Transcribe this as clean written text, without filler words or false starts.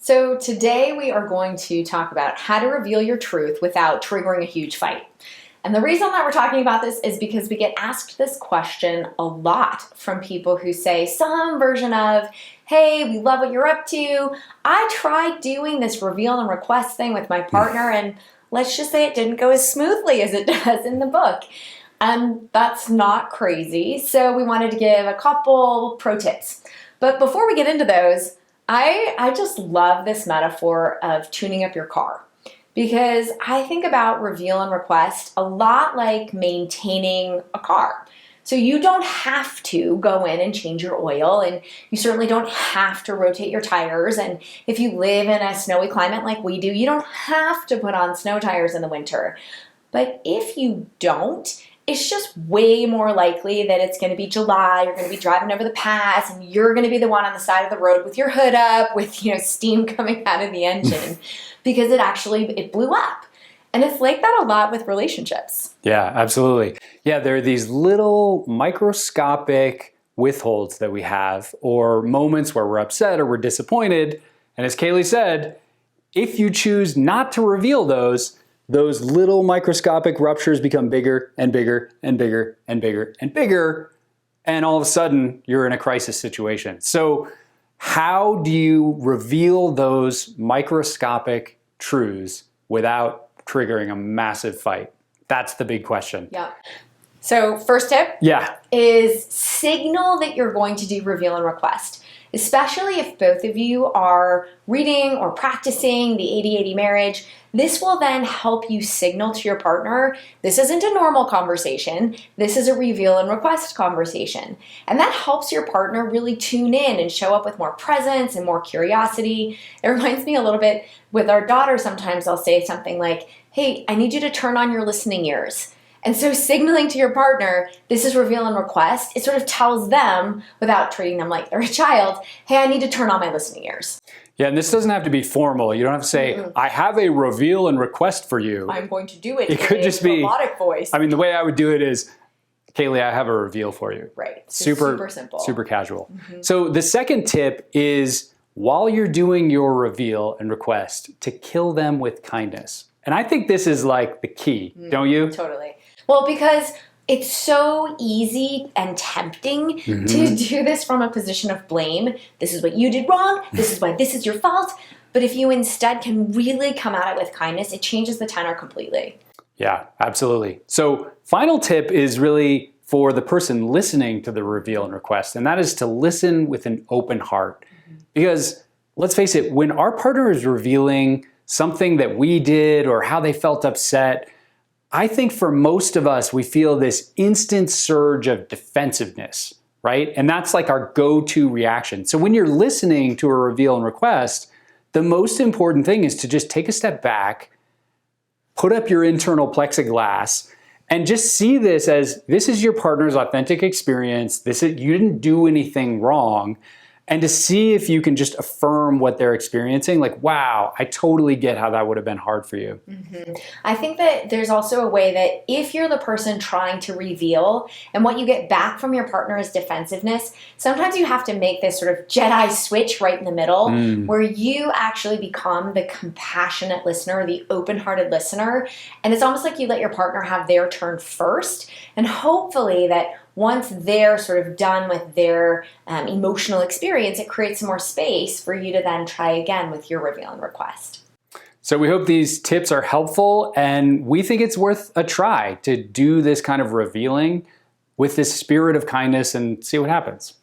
So today we are going to talk about how to reveal your truth without triggering a huge fight. And the reason that we're talking about this is because we get asked this question a lot from people who say some version of, hey, we love what you're up to. I tried doing this reveal and request thing with my partner and let's just say it didn't go as smoothly as it does in the book. And that's not crazy. So we wanted to give a couple pro tips. But before we get into those, I just love this metaphor of tuning up your car because I think about reveal and request a lot like maintaining a car. So you don't have to go in and change your oil, and you certainly don't have to rotate your tires. And if you live in a snowy climate like we do, you don't have to put on snow tires in the winter. But if you don't, it's just way more likely that it's going to be July, you're going to be driving over the pass, and you're going to be the one on the side of the road with your hood up, with steam coming out of the engine, because it blew up. And it's like that a lot with relationships. Yeah, absolutely. Yeah, there are these little microscopic withholds that we have, or moments where we're upset or we're disappointed. And as Kaylee said, if you choose not to reveal those little microscopic ruptures become bigger and bigger and bigger and bigger and bigger, and all of a sudden you're in a crisis situation. So how do you reveal those microscopic truths without triggering a massive fight? That's the big question. Yeah. So first tip is signal that you're going to do reveal and request, especially if both of you are reading or practicing the 80-80 marriage. This will then help you signal to your partner, this isn't a normal conversation, this is a reveal and request conversation. And that helps your partner really tune in and show up with more presence and more curiosity. It reminds me a little bit with our daughter, sometimes I'll say something like, hey, I need you to turn on your listening ears. And so signaling to your partner, this is reveal and request, it sort of tells them, without treating them like they're a child, hey, I need to turn on my listening ears. Yeah, and this doesn't have to be formal. You don't have to say, I have a reveal and request for you. I'm going to do it. It could just be robotic voice. I mean, the way I would do it is, Kaylee, I have a reveal for you. Right. Super simple. Super casual. So the second tip is, while you're doing your reveal and request, to kill them with kindness. And I think this is like the key, don't you? Totally. Well, because it's so easy and tempting to do this from a position of blame. This is what you did wrong. This is why this is your fault. But if you instead can really come at it with kindness, it changes the tenor completely. Yeah, absolutely. So final tip is really for the person listening to the reveal and request, and that is to listen with an open heart. Because let's face it, when our partner is revealing something that we did or how they felt upset, I think for most of us, we feel this instant surge of defensiveness, right? And that's like our go-to reaction. So when you're listening to a reveal and request, the most important thing is to just take a step back, put up your internal plexiglass, and just see this as this is your partner's authentic experience. You didn't do anything wrong. And to see if you can just affirm what they're experiencing, like, wow, I totally get how that would have been hard for you. I think that there's also a way that if you're the person trying to reveal and what you get back from your partner is defensiveness, sometimes you have to make this sort of Jedi switch right in the middle where you actually become the compassionate listener, the open-hearted listener. And it's almost like you let your partner have their turn first. And hopefully that once they're sort of done with their emotional experience, it creates more space for you to then try again with your reveal and request. So we hope these tips are helpful, and we think it's worth a try to do this kind of revealing with this spirit of kindness and see what happens.